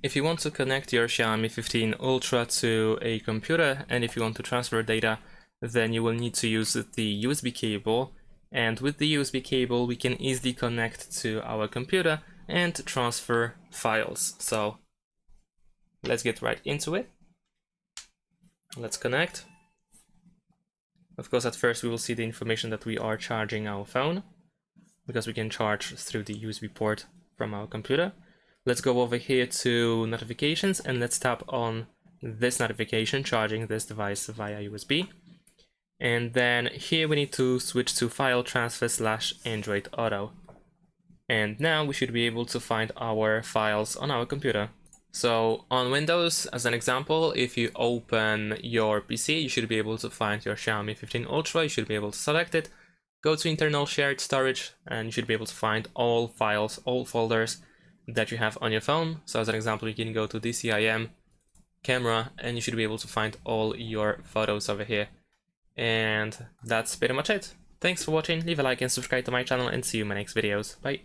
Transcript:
If you want to connect your Xiaomi 15 Ultra to a computer, and if you want to transfer data, then you will need to use the USB cable. And with the USB cable, we can easily connect to our computer and transfer files. So let's get right into it. Let's connect. Of course, at first we will see the information that we are charging our phone, because we can charge through the USB port from our computer. Let's go over here to notifications and let's tap on this notification, charging this device via USB. And then here we need to switch to file transfer / Android Auto. And now we should be able to find our files on our computer. So on Windows, as an example, if you open your PC, you should be able to find your Xiaomi 15 Ultra. You should be able to select it, go to internal shared storage, and you should be able to find all files, all folders that you have on your phone. So as an example, you can go to DCIM, camera, and you should be able to find all your photos over here. And that's pretty much it. Thanks for watching, leave a like and subscribe to my channel, and see you in my next videos. Bye!